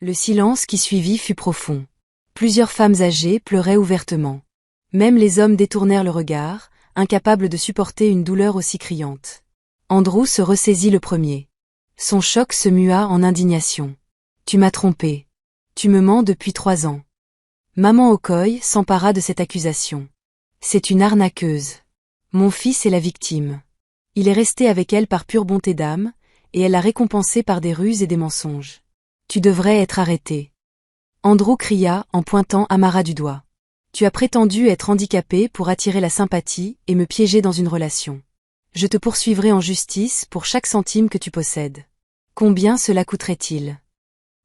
Le silence qui suivit fut profond. Plusieurs femmes âgées pleuraient ouvertement. Même les hommes détournèrent le regard, incapables de supporter une douleur aussi criante. Andrew se ressaisit le premier. Son choc se mua en indignation. « Tu m'as trompé. Tu me mens depuis 3 ans. » Maman Okoye s'empara de cette accusation. « C'est une arnaqueuse. Mon fils est la victime. Il est resté avec elle par pure bonté d'âme, et elle l'a récompensé par des ruses et des mensonges. Tu devrais être arrêté. » Andrew cria en pointant Amara du doigt. « Tu as prétendu être handicapé pour attirer la sympathie et me piéger dans une relation. Je te poursuivrai en justice pour chaque centime que tu possèdes. Combien cela coûterait-il ?»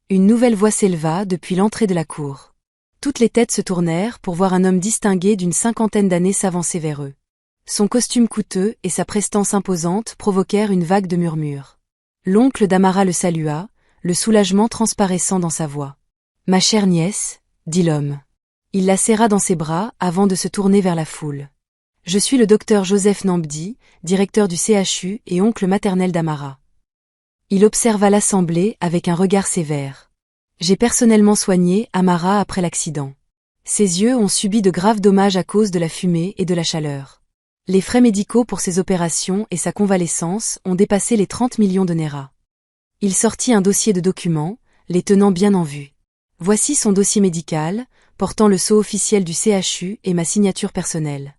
Une nouvelle voix s'éleva depuis l'entrée de la cour. Toutes les têtes se tournèrent pour voir un homme distingué d'une 50aine d'années s'avancer vers eux. Son costume coûteux et sa prestance imposante provoquèrent une vague de murmures. L'oncle d'Amara le salua, le soulagement transparaissant dans sa voix. « Ma chère nièce, » dit l'homme. Il la serra dans ses bras avant de se tourner vers la foule. « Je suis le docteur Joseph Nambdi, directeur du CHU et oncle maternel d'Amara. » Il observa l'assemblée avec un regard sévère. « J'ai personnellement soigné Amara après l'accident. Ses yeux ont subi de graves dommages à cause de la fumée et de la chaleur. Les frais médicaux pour ses opérations et sa convalescence ont dépassé les 30 millions de Naira. » Il sortit un dossier de documents, les tenant bien en vue. « Voici son dossier médical, portant le sceau officiel du CHU et ma signature personnelle.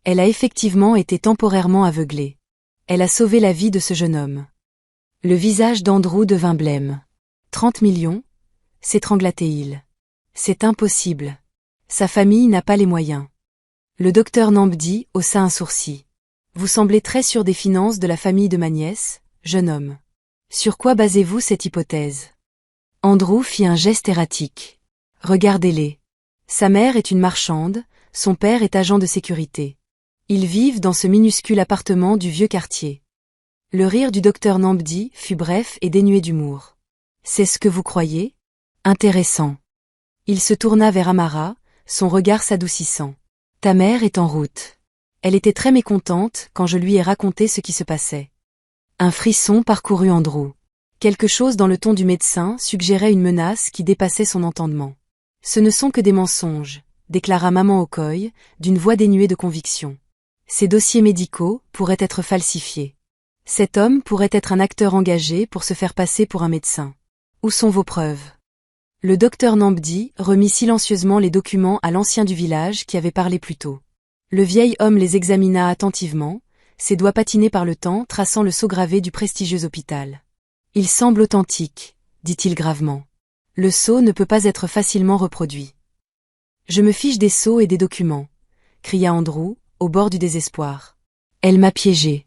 Elle a effectivement été temporairement aveuglée. Elle a sauvé la vie de ce jeune homme. » Le visage d'Andrew devint blême. 30 millions ? S'étrangla-t-il. C'est impossible. Sa famille n'a pas les moyens. Le docteur Nambdi haussa un sourcil. Vous semblez très sûr des finances de la famille de ma nièce, jeune homme. Sur quoi basez-vous cette hypothèse ? Andrew fit un geste erratique. Regardez-les. Sa mère est une marchande, son père est agent de sécurité. Ils vivent dans ce minuscule appartement du vieux quartier. Le rire du docteur Nambdi fut bref et dénué d'humour. C'est ce que vous croyez ? Intéressant. Il se tourna vers Amara, son regard s'adoucissant. Ta mère est en route. Elle était très mécontente quand je lui ai raconté ce qui se passait. Un frisson parcourut Andrew. Quelque chose dans le ton du médecin suggérait une menace qui dépassait son entendement. Ce ne sont que des mensonges, déclara maman Okoye, d'une voix dénuée de conviction. Ces dossiers médicaux pourraient être falsifiés. Cet homme pourrait être un acteur engagé pour se faire passer pour un médecin. Où sont vos preuves ? Le docteur Nambdi remit silencieusement les documents à l'ancien du village qui avait parlé plus tôt. Le vieil homme les examina attentivement, ses doigts patinés par le temps traçant le sceau gravé du prestigieux hôpital. « Il semble authentique, » dit-il gravement. « Le sceau ne peut pas être facilement reproduit. »« Je me fiche des sceaux et des documents, » cria Andrew, au bord du désespoir. « Elle m'a piégé. »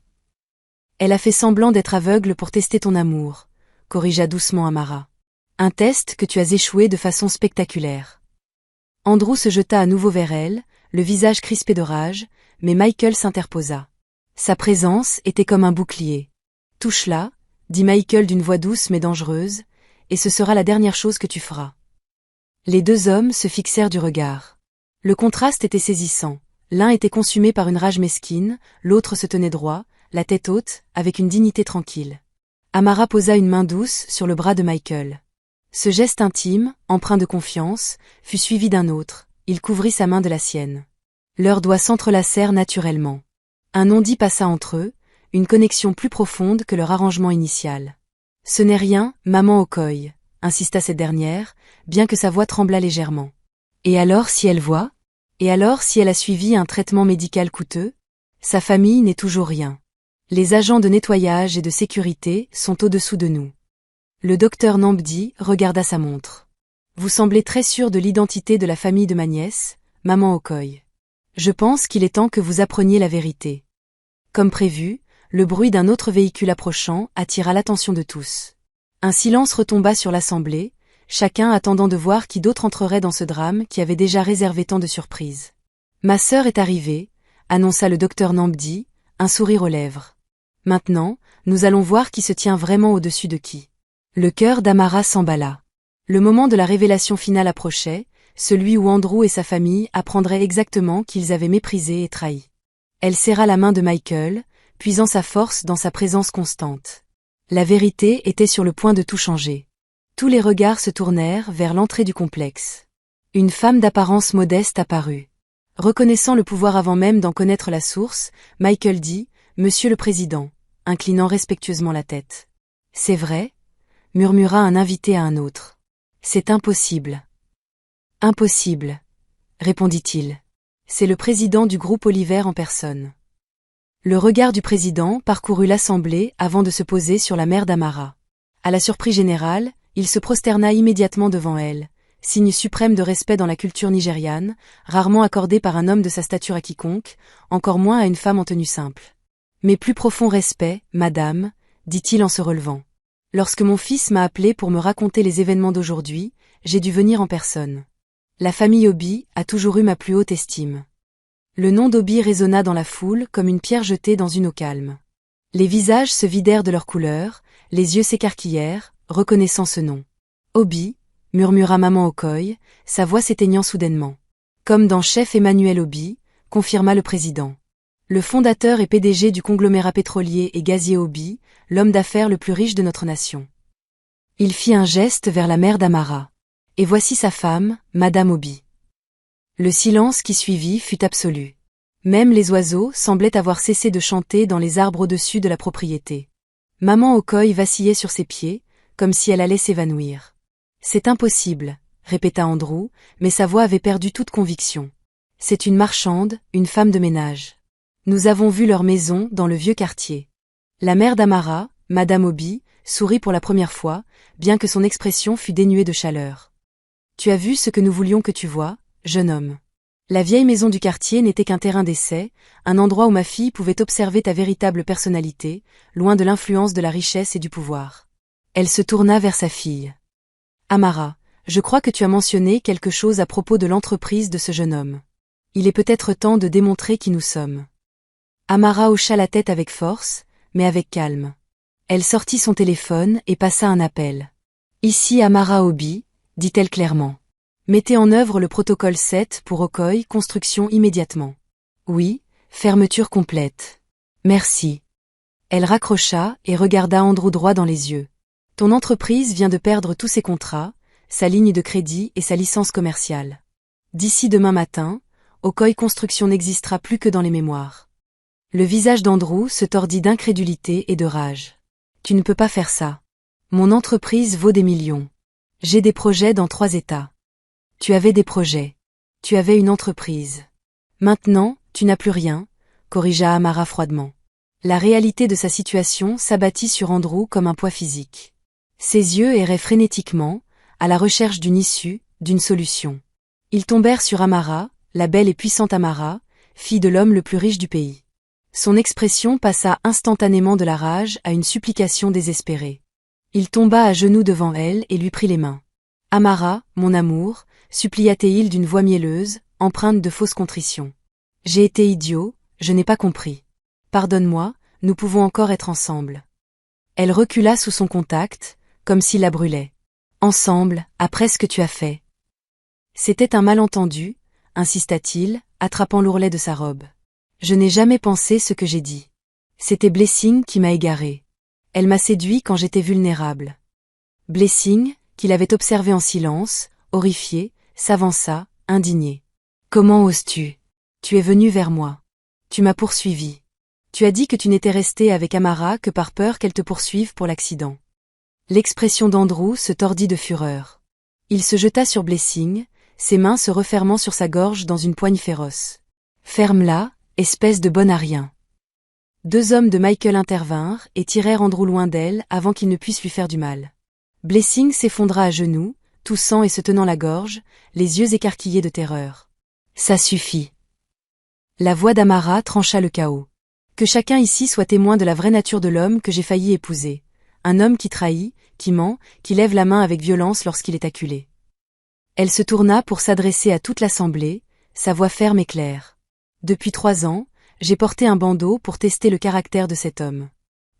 Elle a fait semblant d'être aveugle pour tester ton amour, corrigea doucement Amara. Un test que tu as échoué de façon spectaculaire. Andrew se jeta à nouveau vers elle, le visage crispé de rage, mais Michael s'interposa. Sa présence était comme un bouclier. Touche-la, dit Michael d'une voix douce mais dangereuse, et ce sera la dernière chose que tu feras. Les deux hommes se fixèrent du regard. Le contraste était saisissant. L'un était consumé par une rage mesquine, l'autre se tenait droit, la tête haute, avec une dignité tranquille. Amara posa une main douce sur le bras de Michael. Ce geste intime, empreint de confiance, fut suivi d'un autre, il couvrit sa main de la sienne. Leurs doigts s'entrelacèrent naturellement. Un non-dit passa entre eux, une connexion plus profonde que leur arrangement initial. « Ce n'est rien, maman Okoye », insista cette dernière, bien que sa voix tremblât légèrement. « Et alors si elle voit ? Et alors si elle a suivi un traitement médical coûteux ? Sa famille n'est toujours rien. Les agents de nettoyage et de sécurité sont au-dessous de nous. » Le docteur Nambdi regarda sa montre. « Vous semblez très sûr de l'identité de la famille de ma nièce, maman Okoye. Je pense qu'il est temps que vous appreniez la vérité. » Comme prévu, le bruit d'un autre véhicule approchant attira l'attention de tous. Un silence retomba sur l'assemblée, chacun attendant de voir qui d'autre entrerait dans ce drame qui avait déjà réservé tant de surprises. « Ma sœur est arrivée », annonça le docteur Nambdi, un sourire aux lèvres. « Maintenant, nous allons voir qui se tient vraiment au-dessus de qui. » Le cœur d'Amara s'emballa. Le moment de la révélation finale approchait, celui où Andrew et sa famille apprendraient exactement qu'ils avaient méprisé et trahi. Elle serra la main de Michael, puisant sa force dans sa présence constante. La vérité était sur le point de tout changer. Tous les regards se tournèrent vers l'entrée du complexe. Une femme d'apparence modeste apparut. Reconnaissant le pouvoir avant même d'en connaître la source, Michael dit « Monsieur le Président », inclinant respectueusement la tête. « C'est vrai ?» murmura un invité à un autre. « C'est impossible. »« Impossible », répondit-il. « C'est le président du groupe Oliver en personne. » Le regard du président parcourut l'assemblée avant de se poser sur la mère d'Amara. À la surprise générale, il se prosterna immédiatement devant elle, signe suprême de respect dans la culture nigériane, rarement accordé par un homme de sa stature à quiconque, encore moins à une femme en tenue simple. « Mes plus profonds respects, madame, » dit-il en se relevant. « Lorsque mon fils m'a appelé pour me raconter les événements d'aujourd'hui, j'ai dû venir en personne. La famille Obi a toujours eu ma plus haute estime. » Le nom d'Obi résonna dans la foule comme une pierre jetée dans une eau calme. Les visages se vidèrent de leur couleur, les yeux s'écarquillèrent, reconnaissant ce nom. « Obi » murmura maman Okoye, sa voix s'éteignant soudainement. « Comme dans Chef Emmanuel Obi », confirma le président. Le fondateur et PDG du conglomérat pétrolier et gazier Obi, l'homme d'affaires le plus riche de notre nation. Il fit un geste vers la mère d'Amara. « Et voici sa femme, Madame Obi. » Le silence qui suivit fut absolu. Même les oiseaux semblaient avoir cessé de chanter dans les arbres au-dessus de la propriété. Maman Okoye vacillait sur ses pieds, comme si elle allait s'évanouir. « C'est impossible », répéta Andrew, mais sa voix avait perdu toute conviction. « C'est une marchande, une femme de ménage. Nous avons vu leur maison dans le vieux quartier. » La mère d'Amara, Madame Obi, sourit pour la première fois, bien que son expression fût dénuée de chaleur. « Tu as vu ce que nous voulions que tu vois, jeune homme. La vieille maison du quartier n'était qu'un terrain d'essai, un endroit où ma fille pouvait observer ta véritable personnalité, loin de l'influence de la richesse et du pouvoir. » Elle se tourna vers sa fille. « Amara, je crois que tu as mentionné quelque chose à propos de l'entreprise de ce jeune homme. Il est peut-être temps de démontrer qui nous sommes. » Amara hocha la tête avec force, mais avec calme. Elle sortit son téléphone et passa un appel. « Ici Amara Obi », dit-elle clairement. « Mettez en œuvre le protocole 7 pour Okoye Construction immédiatement. »« Oui, fermeture complète. »« Merci. » Elle raccrocha et regarda Andrew droit dans les yeux. « Ton entreprise vient de perdre tous ses contrats, sa ligne de crédit et sa licence commerciale. D'ici demain matin, Okoye Construction n'existera plus que dans les mémoires. » Le visage d'Andrew se tordit d'incrédulité et de rage. « Tu ne peux pas faire ça. Mon entreprise vaut des millions. J'ai des projets dans 3 États. » Tu avais des projets. Tu avais une entreprise. Maintenant, tu n'as plus rien, corrigea Amara froidement. La réalité de sa situation s'abattit sur Andrew comme un poids physique. Ses yeux erraient frénétiquement, à la recherche d'une issue, d'une solution. Ils tombèrent sur Amara, la belle et puissante Amara, fille de l'homme le plus riche du pays. Son expression passa instantanément de la rage à une supplication désespérée. Il tomba à genoux devant elle et lui prit les mains. « Amara, mon amour », supplia-t-il d'une voix mielleuse, empreinte de fausse contrition. « J'ai été idiot, je n'ai pas compris. Pardonne-moi, nous pouvons encore être ensemble. » Elle recula sous son contact, comme s'il la brûlait. « Ensemble, après ce que tu as fait. » C'était un malentendu, insista-t-il, attrapant l'ourlet de sa robe. « Je n'ai jamais pensé ce que j'ai dit. C'était Blessing qui m'a égaré. Elle m'a séduit quand j'étais vulnérable. » Blessing, qu'il avait observé en silence, horrifié, s'avança, indigné. « Comment oses-tu? Tu es venu vers moi. Tu m'as poursuivi. Tu as dit que tu n'étais resté avec Amara que par peur qu'elle te poursuive pour l'accident. » L'expression d'Andrew se tordit de fureur. Il se jeta sur Blessing, ses mains se refermant sur sa gorge dans une poigne féroce. « Ferme-la, espèce de bonne à rien. » 2 hommes de Michael intervinrent et tirèrent Andrew loin d'elle avant qu'il ne puisse lui faire du mal. Blessing s'effondra à genoux, toussant et se tenant la gorge, les yeux écarquillés de terreur. « Ça suffit. » La voix d'Amara trancha le chaos. « Que chacun ici soit témoin de la vraie nature de l'homme que j'ai failli épouser. Un homme qui trahit, qui ment, qui lève la main avec violence lorsqu'il est acculé. » Elle se tourna pour s'adresser à toute l'assemblée, sa voix ferme et claire. « Depuis 3 ans, j'ai porté un bandeau pour tester le caractère de cet homme.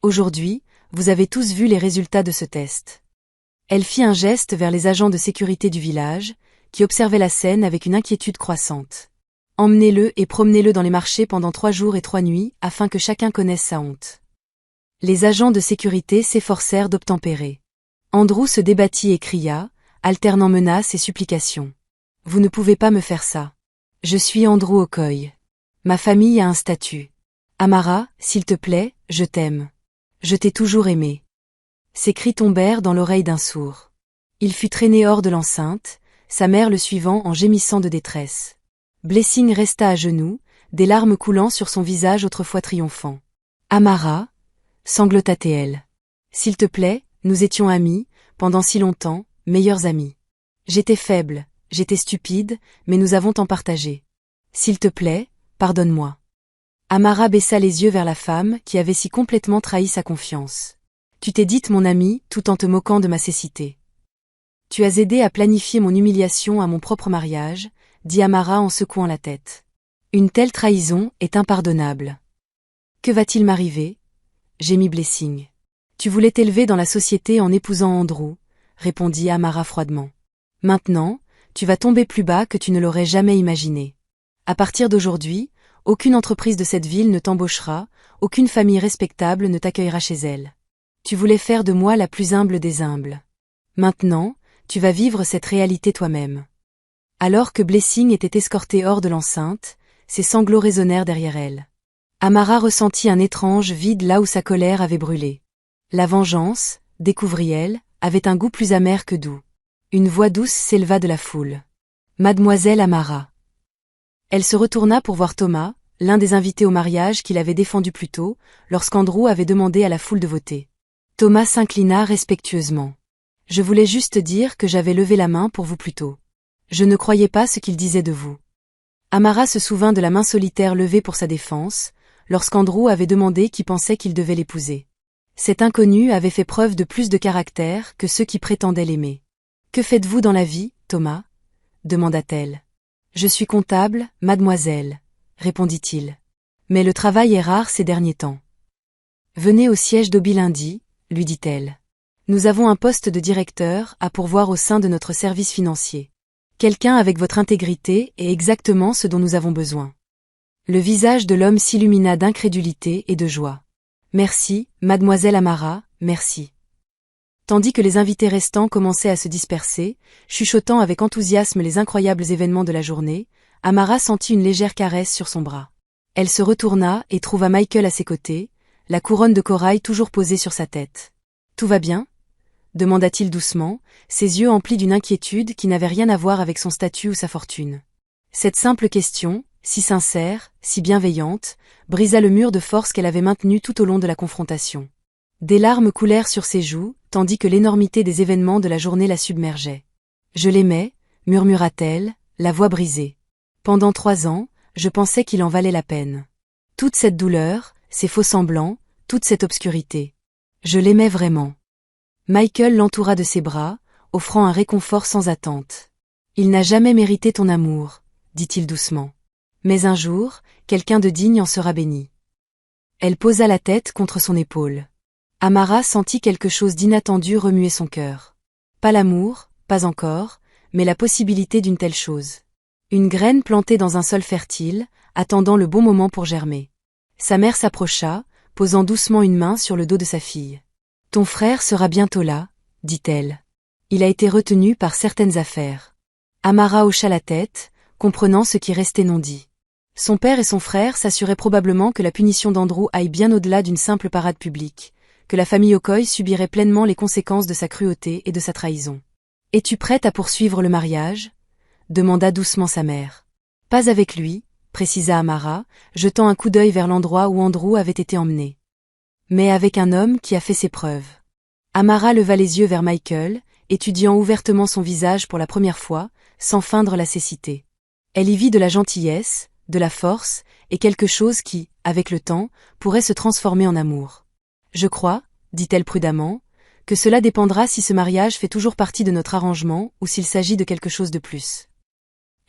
Aujourd'hui, vous avez tous vu les résultats de ce test. » Elle fit un geste vers les agents de sécurité du village, qui observaient la scène avec une inquiétude croissante. « Emmenez-le et promenez-le dans les marchés pendant 3 jours et 3 nuits afin que chacun connaisse sa honte. » Les agents de sécurité s'efforcèrent d'obtempérer. Andrew se débattit et cria, alternant menaces et supplications. Vous ne pouvez pas me faire ça. Je suis Andrew Okoye. Ma famille a un statut. Amara, s'il te plaît, je t'aime. Je t'ai toujours aimé. Ces cris tombèrent dans l'oreille d'un sourd. Il fut traîné hors de l'enceinte, sa mère le suivant en gémissant de détresse. Blessing resta à genoux, des larmes coulant sur son visage autrefois triomphant. Amara, sanglota-t-elle. S'il te plaît, nous étions amis, pendant si longtemps, meilleurs amis. J'étais faible, j'étais stupide, mais nous avons tant partagé. S'il te plaît, pardonne-moi. Amara baissa les yeux vers la femme qui avait si complètement trahi sa confiance. Tu t'es dite mon amie, tout en te moquant de ma cécité. Tu as aidé à planifier mon humiliation à mon propre mariage, dit Amara en secouant la tête. Une telle trahison est impardonnable. Que va-t-il m'arriver? Gémit Blessing. Tu voulais t'élever dans la société en épousant Andrew, répondit Amara froidement. Maintenant, tu vas tomber plus bas que tu ne l'aurais jamais imaginé. À partir d'aujourd'hui, aucune entreprise de cette ville ne t'embauchera, aucune famille respectable ne t'accueillera chez elle. Tu voulais faire de moi la plus humble des humbles. Maintenant, tu vas vivre cette réalité toi-même. Alors que Blessing était escortée hors de l'enceinte, ses sanglots résonnèrent derrière elle. Amara ressentit un étrange vide là où sa colère avait brûlé. La vengeance, découvrit-elle, avait un goût plus amer que doux. Une voix douce s'éleva de la foule. Mademoiselle Amara. Elle se retourna pour voir Thomas, l'un des invités au mariage qu'il avait défendu plus tôt, lorsqu'Andrew avait demandé à la foule de voter. Thomas s'inclina respectueusement. Je voulais juste dire que j'avais levé la main pour vous plus tôt. Je ne croyais pas ce qu'il disait de vous. Amara se souvint de la main solitaire levée pour sa défense, lorsqu'Andrew avait demandé qui pensait qu'il devait l'épouser. Cet inconnu avait fait preuve de plus de caractère que ceux qui prétendaient l'aimer. Que faites-vous dans la vie, Thomas? Demanda-t-elle. Je suis comptable, mademoiselle, répondit-il. Mais le travail est rare ces derniers temps. Venez au siège d'Obi lundi, lui dit-elle. Nous avons un poste de directeur à pourvoir au sein de notre service financier. Quelqu'un avec votre intégrité est exactement ce dont nous avons besoin. Le visage de l'homme s'illumina d'incrédulité et de joie. Merci, mademoiselle Amara, merci. Tandis que les invités restants commençaient à se disperser, chuchotant avec enthousiasme les incroyables événements de la journée, Amara sentit une légère caresse sur son bras. Elle se retourna et trouva Michael à ses côtés, la couronne de corail toujours posée sur sa tête. « Tout va bien ?» demanda-t-il doucement, ses yeux emplis d'une inquiétude qui n'avait rien à voir avec son statut ou sa fortune. Cette simple question, si sincère, si bienveillante, brisa le mur de force qu'elle avait maintenu tout au long de la confrontation. Des larmes coulèrent sur ses joues, tandis que l'énormité des événements de la journée la submergeait. « Je l'aimais, murmura-t-elle, la voix brisée. Pendant 3 ans, je pensais qu'il en valait la peine. Toute cette douleur, ces faux-semblants, toute cette obscurité. Je l'aimais vraiment. » Michael l'entoura de ses bras, offrant un réconfort sans attente. « Il n'a jamais mérité ton amour, » dit-il doucement. « Mais un jour, quelqu'un de digne en sera béni. » Elle posa la tête contre son épaule. Amara sentit quelque chose d'inattendu remuer son cœur. Pas l'amour, pas encore, mais la possibilité d'une telle chose. Une graine plantée dans un sol fertile, attendant le bon moment pour germer. Sa mère s'approcha, posant doucement une main sur le dos de sa fille. « Ton frère sera bientôt là, » dit-elle. Il a été retenu par certaines affaires. Amara hocha la tête, comprenant ce qui restait non dit. Son père et son frère s'assuraient probablement que la punition d'Andrew aille bien au-delà d'une simple parade publique, que la famille Okoye subirait pleinement les conséquences de sa cruauté et de sa trahison. « Es-tu prête à poursuivre le mariage ?» demanda doucement sa mère. « Pas avec lui, » précisa Amara, jetant un coup d'œil vers l'endroit où Andrew avait été emmené. « Mais avec un homme qui a fait ses preuves. » Amara leva les yeux vers Michael, étudiant ouvertement son visage pour la première fois, sans feindre la cécité. Elle y vit de la gentillesse, de la force, et quelque chose qui, avec le temps, pourrait se transformer en amour. « Je crois, » dit-elle prudemment, « que cela dépendra si ce mariage fait toujours partie de notre arrangement ou s'il s'agit de quelque chose de plus. »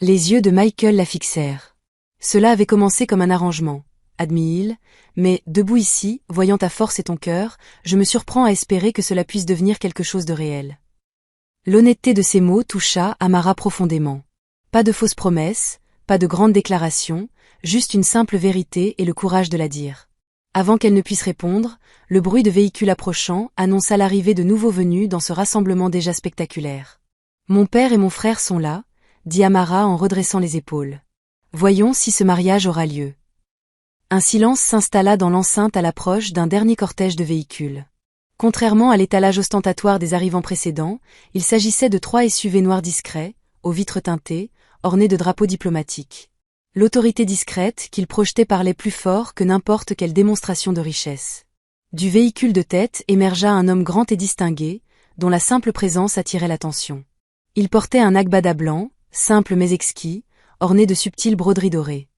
Les yeux de Michael la fixèrent. Cela avait commencé comme un arrangement, admit-il, mais, debout ici, voyant ta force et ton cœur, je me surprends à espérer que cela puisse devenir quelque chose de réel. L'honnêteté de ces mots toucha Amara profondément. Pas de fausses promesses, pas de grandes déclarations, juste une simple vérité et le courage de la dire. Avant qu'elle ne puisse répondre, le bruit de véhicules approchant annonça l'arrivée de nouveaux venus dans ce rassemblement déjà spectaculaire. Mon père et mon frère sont là, dit Amara en redressant les épaules. Voyons si ce mariage aura lieu. Un silence s'installa dans l'enceinte à l'approche d'un dernier cortège de véhicules. Contrairement à l'étalage ostentatoire des arrivants précédents, il s'agissait de 3 SUV noirs discrets, aux vitres teintées, ornés de drapeaux diplomatiques. L'autorité discrète qu'ils projetaient parlait plus fort que n'importe quelle démonstration de richesse. Du véhicule de tête émergea un homme grand et distingué, dont la simple présence attirait l'attention. Il portait un agbada blanc, simple mais exquis, orné de subtiles broderies dorées.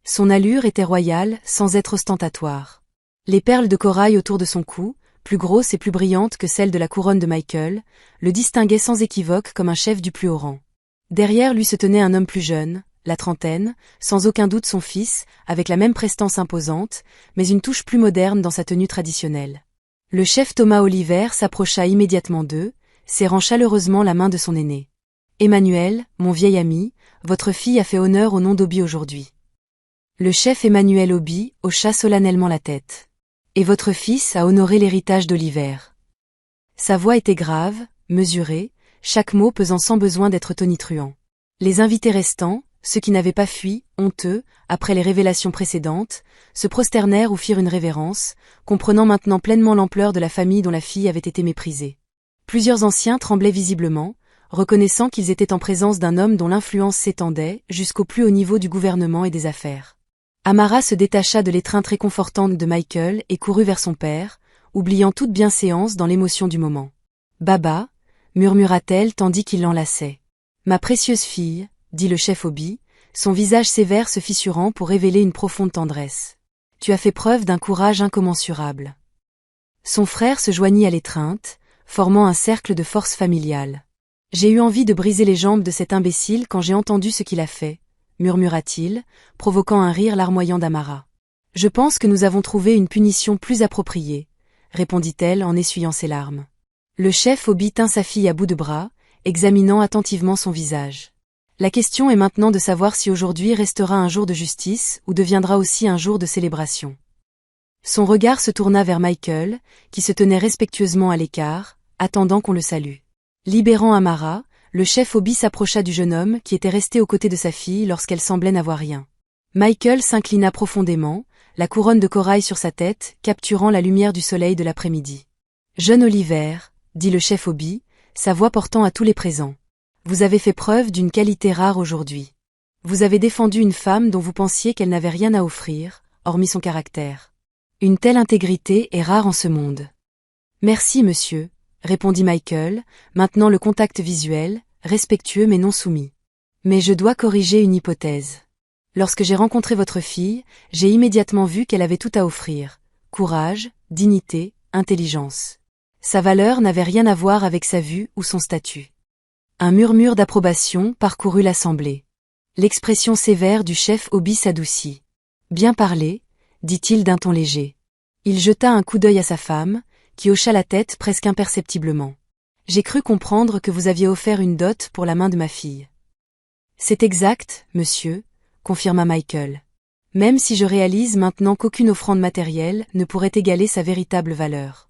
Son allure était royale, sans être ostentatoire. Les perles de corail autour de son cou, plus grosses et plus brillantes que celles de la couronne de Michael, le distinguaient sans équivoque comme un chef du plus haut rang. Derrière lui se tenait un homme plus jeune, la trentaine, sans aucun doute son fils, avec la même prestance imposante, mais une touche plus moderne dans sa tenue traditionnelle. Le chef Thomas Oliver s'approcha immédiatement d'eux, serrant chaleureusement la main de son aîné. « Emmanuel, mon vieil ami, votre fille a fait honneur au nom d'Obi aujourd'hui. » Le chef Emmanuel Obi hocha solennellement la tête. « Et votre fils a honoré l'héritage d'Oliver. » Sa voix était grave, mesurée, chaque mot pesant sans besoin d'être tonitruant. Les invités restants, ceux qui n'avaient pas fui, honteux, après les révélations précédentes, se prosternèrent ou firent une révérence, comprenant maintenant pleinement l'ampleur de la famille dont la fille avait été méprisée. Plusieurs anciens tremblaient visiblement, reconnaissant qu'ils étaient en présence d'un homme dont l'influence s'étendait jusqu'au plus haut niveau du gouvernement et des affaires. Amara se détacha de l'étreinte réconfortante de Michael et courut vers son père, oubliant toute bienséance dans l'émotion du moment. « Baba » murmura-t-elle tandis qu'il l'enlaçait. « Ma précieuse fille » dit le chef Obi, son visage sévère se fissurant pour révéler une profonde tendresse. « Tu as fait preuve d'un courage incommensurable. » Son frère se joignit à l'étreinte, formant un cercle de force familiale. « J'ai eu envie de briser les jambes de cet imbécile quand j'ai entendu ce qu'il a fait, » murmura-t-il, provoquant un rire larmoyant d'Amara. « Je pense que nous avons trouvé une punition plus appropriée, » répondit-elle en essuyant ses larmes. Le chef Obi tint sa fille à bout de bras, examinant attentivement son visage. La question est maintenant de savoir si aujourd'hui restera un jour de justice ou deviendra aussi un jour de célébration. Son regard se tourna vers Michael, qui se tenait respectueusement à l'écart, attendant qu'on le salue. Libérant Amara, le chef Obi s'approcha du jeune homme qui était resté aux côtés de sa fille lorsqu'elle semblait n'avoir rien. Michael s'inclina profondément, la couronne de corail sur sa tête, capturant la lumière du soleil de l'après-midi. « Jeune Oliver » dit le chef Obi, sa voix portant à tous les présents. « Vous avez fait preuve d'une qualité rare aujourd'hui. Vous avez défendu une femme dont vous pensiez qu'elle n'avait rien à offrir, hormis son caractère. Une telle intégrité est rare en ce monde. »« Merci, monsieur » répondit Michael, maintenant le contact visuel, respectueux mais non soumis. « Mais je dois corriger une hypothèse. Lorsque j'ai rencontré votre fille, j'ai immédiatement vu qu'elle avait tout à offrir. Courage, dignité, intelligence. Sa valeur n'avait rien à voir avec sa vue ou son statut. » Un murmure d'approbation parcourut l'assemblée. L'expression sévère du chef Obi s'adoucit. « Bien parlé » dit-il d'un ton léger. Il jeta un coup d'œil à sa femme, qui hocha la tête presque imperceptiblement. « J'ai cru comprendre que vous aviez offert une dot pour la main de ma fille. »« C'est exact, monsieur » confirma Michael. « Même si je réalise maintenant qu'aucune offrande matérielle ne pourrait égaler sa véritable valeur. »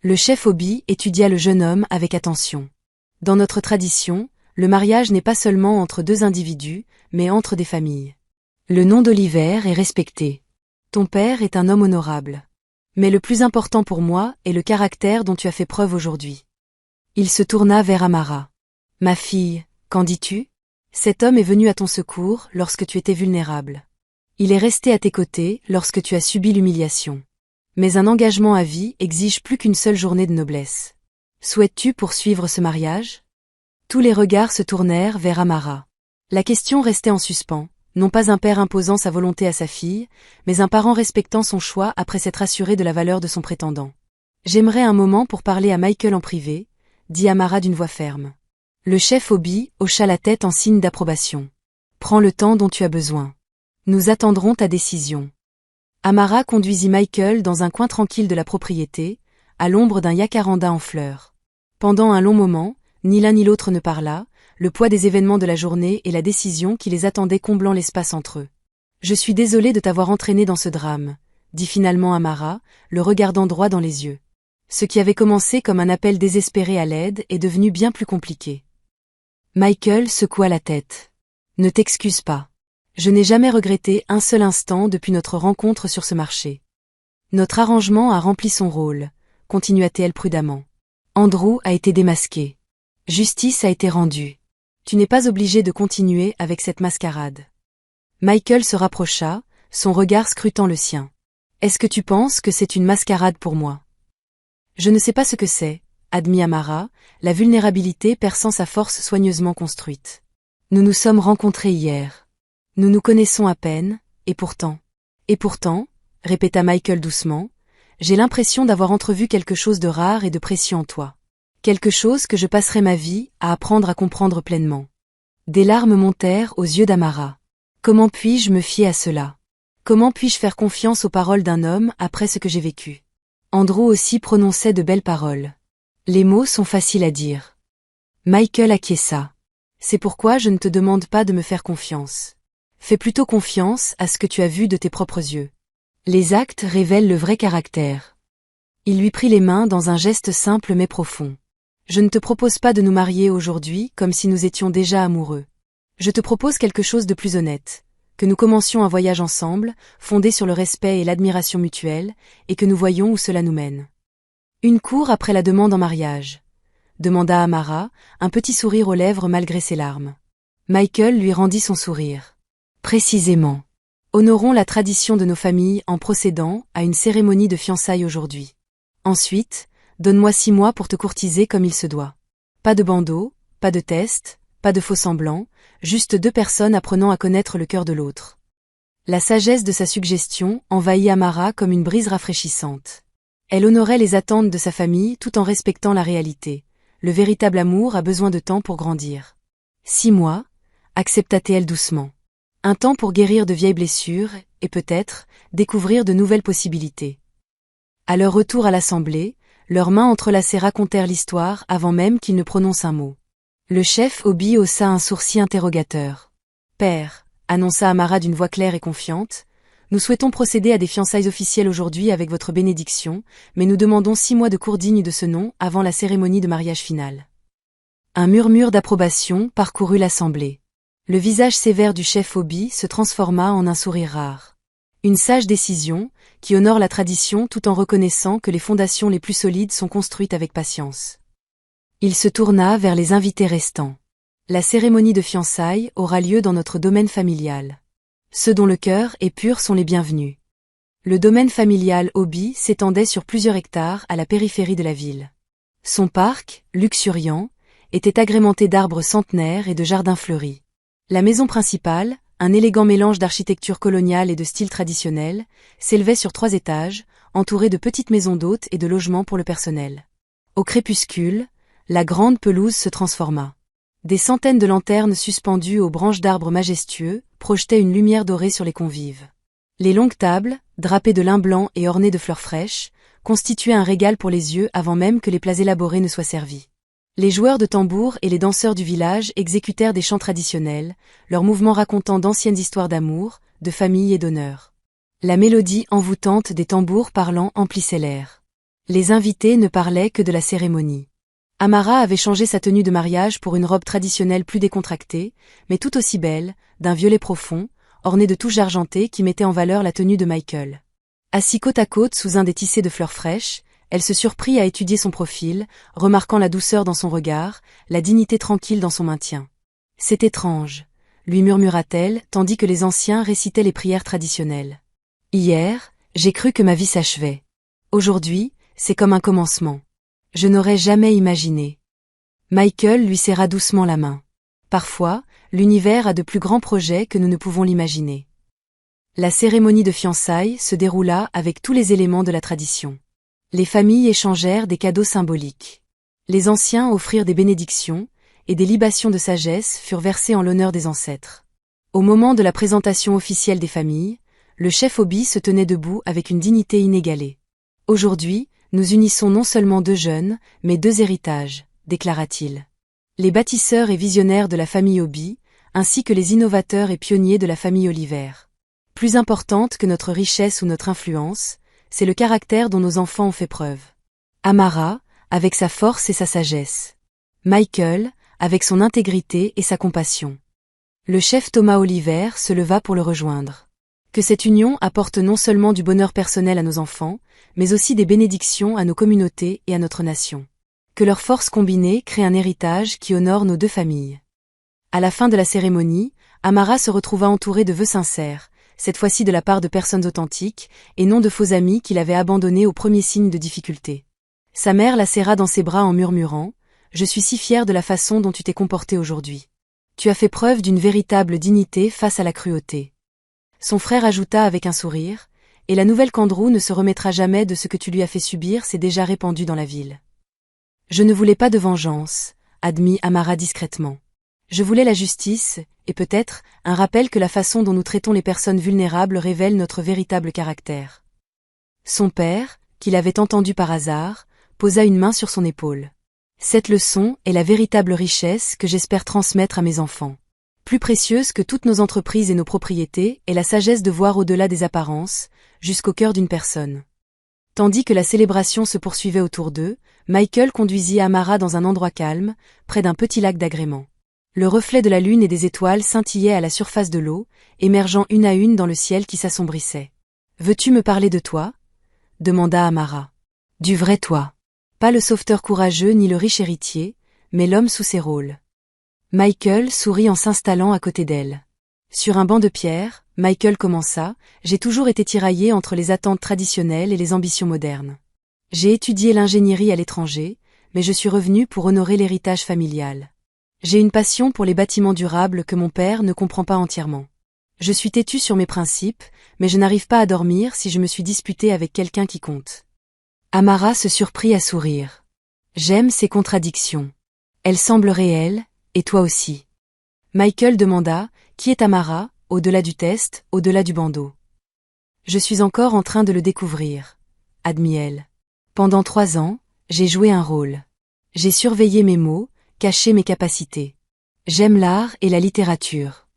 Le chef Obi étudia le jeune homme avec attention. « Dans notre tradition, le mariage n'est pas seulement entre 2 individus, mais entre des familles. Le nom d'Oliver est respecté. Ton père est un homme honorable. Mais le plus important pour moi est le caractère dont tu as fait preuve aujourd'hui. » Il se tourna vers Amara. « Ma fille, qu'en dis-tu ? Cet homme est venu à ton secours lorsque tu étais vulnérable. Il est resté à tes côtés lorsque tu as subi l'humiliation. Mais un engagement à vie exige plus qu'une seule journée de noblesse. Souhaites-tu poursuivre ce mariage ? » Tous les regards se tournèrent vers Amara. La question restait en suspens, non pas un père imposant sa volonté à sa fille, mais un parent respectant son choix après s'être assuré de la valeur de son prétendant. « J'aimerais un moment pour parler à Michael en privé, » dit Amara d'une voix ferme. Le chef Obi hocha la tête en signe d'approbation. « Prends le temps dont tu as besoin. Nous attendrons ta décision. » Amara conduisit Michael dans un coin tranquille de la propriété, à l'ombre d'un jacaranda en fleurs. Pendant un long moment, ni l'un ni l'autre ne parla, le poids des événements de la journée et la décision qui les attendait comblant l'espace entre eux. « Je suis désolé de t'avoir entraîné dans ce drame » dit finalement Amara, le regardant droit dans les yeux. Ce qui avait commencé comme un appel désespéré à l'aide est devenu bien plus compliqué. Michael secoua la tête. Ne t'excuse pas. Je n'ai jamais regretté un seul instant depuis notre rencontre sur ce marché. Notre arrangement a rempli son rôle, continua-t-elle prudemment. Andrew a été démasqué. Justice a été rendue. Tu n'es pas obligé de continuer avec cette mascarade. Michael se rapprocha, son regard scrutant le sien. Est-ce que tu penses que c'est une mascarade pour moi? Je ne sais pas ce que c'est, admit Amara, la vulnérabilité perçant sa force soigneusement construite. Nous nous sommes rencontrés hier. Nous nous connaissons à peine, et pourtant, répéta Michael doucement, j'ai l'impression d'avoir entrevu quelque chose de rare et de précieux en toi. Quelque chose que je passerai ma vie à apprendre à comprendre pleinement. Des larmes montèrent aux yeux d'Amara. Comment puis-je me fier à cela? Comment puis-je faire confiance aux paroles d'un homme après ce que j'ai vécu? Andrew aussi prononçait de belles paroles. Les mots sont faciles à dire. Michael acquiesça. C'est pourquoi je ne te demande pas de me faire confiance. Fais plutôt confiance à ce que tu as vu de tes propres yeux. Les actes révèlent le vrai caractère. Il lui prit les mains dans un geste simple mais profond. Je ne te propose pas de nous marier aujourd'hui comme si nous étions déjà amoureux. Je te propose quelque chose de plus honnête. Que nous commencions un voyage ensemble, fondé sur le respect et l'admiration mutuelle, et que nous voyons où cela nous mène. Une cour après la demande en mariage, demanda Amara, un petit sourire aux lèvres malgré ses larmes. Michael lui rendit son sourire. Précisément. Honorons la tradition de nos familles en procédant à une cérémonie de fiançailles aujourd'hui. Ensuite, donne-moi 6 mois pour te courtiser comme il se doit. Pas de bandeau, pas de test, pas de faux-semblants, juste 2 personnes apprenant à connaître le cœur de l'autre. La sagesse de sa suggestion envahit Amara comme une brise rafraîchissante. Elle honorait les attentes de sa famille tout en respectant la réalité. Le véritable amour a besoin de temps pour grandir. 6 mois, accepta-t-elle doucement. Un temps pour guérir de vieilles blessures et peut-être découvrir de nouvelles possibilités. À leur retour à l'assemblée, leurs mains entrelacées racontèrent l'histoire avant même qu'ils ne prononcent un mot. Le chef Obi haussa un sourcil interrogateur. « Père », annonça Amara d'une voix claire et confiante, « nous souhaitons procéder à des fiançailles officielles aujourd'hui avec votre bénédiction, mais nous demandons 6 mois de cour digne de ce nom avant la cérémonie de mariage finale. » Un murmure d'approbation parcourut l'assemblée. Le visage sévère du chef Obi se transforma en un sourire rare. Une sage décision, qui honore la tradition tout en reconnaissant que les fondations les plus solides sont construites avec patience. Il se tourna vers les invités restants. La cérémonie de fiançailles aura lieu dans notre domaine familial. Ceux dont le cœur est pur sont les bienvenus. Le domaine familial Obi s'étendait sur plusieurs hectares à la périphérie de la ville. Son parc, luxuriant, était agrémenté d'arbres centenaires et de jardins fleuris. La maison principale, un élégant mélange d'architecture coloniale et de style traditionnel, s'élevait sur 3 étages, entourée de petites maisons d'hôtes et de logements pour le personnel. Au crépuscule, la grande pelouse se transforma. Des centaines de lanternes suspendues aux branches d'arbres majestueux projetaient une lumière dorée sur les convives. Les longues tables, drapées de lin blanc et ornées de fleurs fraîches, constituaient un régal pour les yeux avant même que les plats élaborés ne soient servis. Les joueurs de tambour et les danseurs du village exécutèrent des chants traditionnels, leurs mouvements racontant d'anciennes histoires d'amour, de famille et d'honneur. La mélodie envoûtante des tambours parlants emplissait l'air. Les invités ne parlaient que de la cérémonie. Amara avait changé sa tenue de mariage pour une robe traditionnelle plus décontractée, mais tout aussi belle, d'un violet profond, ornée de touches argentées qui mettaient en valeur la tenue de Michael. Assis côte à côte sous un des tissés de fleurs fraîches, elle se surprit à étudier son profil, remarquant la douceur dans son regard, la dignité tranquille dans son maintien. « C'est étrange », lui murmura-t-elle, tandis que les anciens récitaient les prières traditionnelles. « Hier, j'ai cru que ma vie s'achevait. Aujourd'hui, c'est comme un commencement. Je n'aurais jamais imaginé. » Michael lui serra doucement la main. « Parfois, l'univers a de plus grands projets que nous ne pouvons l'imaginer. » La cérémonie de fiançailles se déroula avec tous les éléments de la tradition. Les familles échangèrent des cadeaux symboliques. Les anciens offrirent des bénédictions, et des libations de sagesse furent versées en l'honneur des ancêtres. Au moment de la présentation officielle des familles, le chef Obi se tenait debout avec une dignité inégalée. « Aujourd'hui, nous unissons non seulement 2 jeunes, mais 2 héritages, déclara-t-il. Les bâtisseurs et visionnaires de la famille Obi, ainsi que les innovateurs et pionniers de la famille Oliver. Plus importante que notre richesse ou notre influence, c'est le caractère dont nos enfants ont fait preuve. Amara, avec sa force et sa sagesse. Michael, avec son intégrité et sa compassion. Le chef Thomas Oliver se leva pour le rejoindre. Que cette union apporte non seulement du bonheur personnel à nos enfants, mais aussi des bénédictions à nos communautés et à notre nation. Que leurs forces combinées créent un héritage qui honore nos deux familles. À la fin de la cérémonie, Amara se retrouva entourée de vœux sincères, cette fois-ci de la part de personnes authentiques, et non de faux amis qui l'avaient abandonnée au premier signe de difficulté. Sa mère la serra dans ses bras en murmurant « Je suis si fière de la façon dont tu t'es comportée aujourd'hui. Tu as fait preuve d'une véritable dignité face à la cruauté. » Son frère ajouta avec un sourire « Et la nouvelle qu'Andrew ne se remettra jamais de ce que tu lui as fait subir s'est déjà répandue dans la ville. » Je ne voulais pas de vengeance, admit Amara discrètement. Je voulais la justice, et peut-être, un rappel que la façon dont nous traitons les personnes vulnérables révèle notre véritable caractère. Son père, qui l'avait entendu par hasard, posa une main sur son épaule. Cette leçon est la véritable richesse que j'espère transmettre à mes enfants. Plus précieuse que toutes nos entreprises et nos propriétés est la sagesse de voir au-delà des apparences, jusqu'au cœur d'une personne. Tandis que la célébration se poursuivait autour d'eux, Michael conduisit Amara dans un endroit calme, près d'un petit lac d'agrément. Le reflet de la lune et des étoiles scintillait à la surface de l'eau, émergeant une à une dans le ciel qui s'assombrissait. « Veux-tu me parler de toi ?» demanda Amara. « Du vrai toi. Pas le sauveteur courageux ni le riche héritier, mais l'homme sous ses rôles. » Michael sourit en s'installant à côté d'elle. Sur un banc de pierre, Michael commença « J'ai toujours été tiraillé entre les attentes traditionnelles et les ambitions modernes. J'ai étudié l'ingénierie à l'étranger, mais je suis revenu pour honorer l'héritage familial. J'ai une passion pour les bâtiments durables que mon père ne comprend pas entièrement. Je suis têtu sur mes principes, mais je n'arrive pas à dormir si je me suis disputé avec quelqu'un qui compte. » Amara se surprit à sourire. « J'aime ces contradictions. Elles semblent réelles, et toi aussi. » Michael demanda « Qui est Amara, au-delà du test, au-delà du bandeau ?»« Je suis encore en train de le découvrir, » admit elle. « Pendant 3 ans, j'ai joué un rôle. J'ai surveillé mes mots, caché mes capacités. J'aime l'art et la littérature.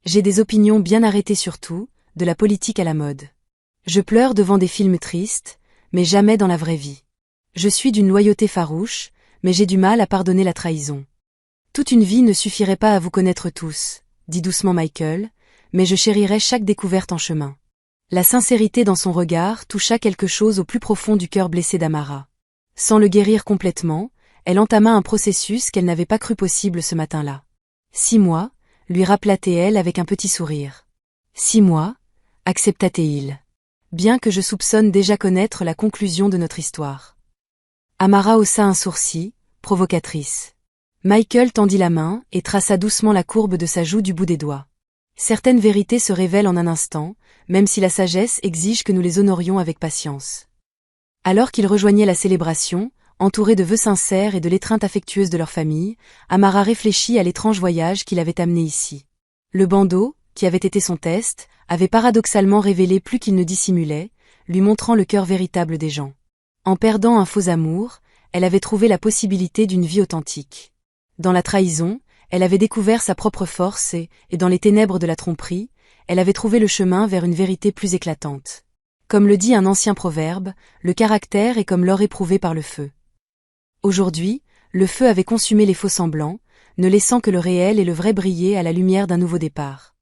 J'ai des opinions bien arrêtées sur tout, de la politique à la mode. Je pleure devant des films tristes, mais jamais dans la vraie vie. Je suis d'une loyauté farouche, mais j'ai du mal à pardonner la trahison. Toute une vie ne suffirait pas à vous connaître tous, dit doucement Michael, mais je chérirais chaque découverte en chemin. » La sincérité dans son regard toucha quelque chose au plus profond du cœur blessé d'Amara. Sans le guérir complètement, elle entama un processus qu'elle n'avait pas cru possible ce matin-là. 6 mois, lui rappela-t-elle avec un petit sourire. 6 mois, accepta-t-il. Bien que je soupçonne déjà connaître la conclusion de notre histoire. Amara haussa un sourcil, provocatrice. Michael tendit la main et traça doucement la courbe de sa joue du bout des doigts. Certaines vérités se révèlent en un instant, même si la sagesse exige que nous les honorions avec patience. Alors qu'ils rejoignaient la célébration, entourés de vœux sincères et de l'étreinte affectueuse de leur famille, Amara réfléchit à l'étrange voyage qui l'avait amené ici. Le bandeau, qui avait été son test, avait paradoxalement révélé plus qu'il ne dissimulait, lui montrant le cœur véritable des gens. En perdant un faux amour, elle avait trouvé la possibilité d'une vie authentique. Dans la trahison, elle avait découvert sa propre force et dans les ténèbres de la tromperie, elle avait trouvé le chemin vers une vérité plus éclatante. Comme le dit un ancien proverbe, le caractère est comme l'or éprouvé par le feu. Aujourd'hui, le feu avait consumé les faux-semblants, ne laissant que le réel et le vrai briller à la lumière d'un nouveau départ.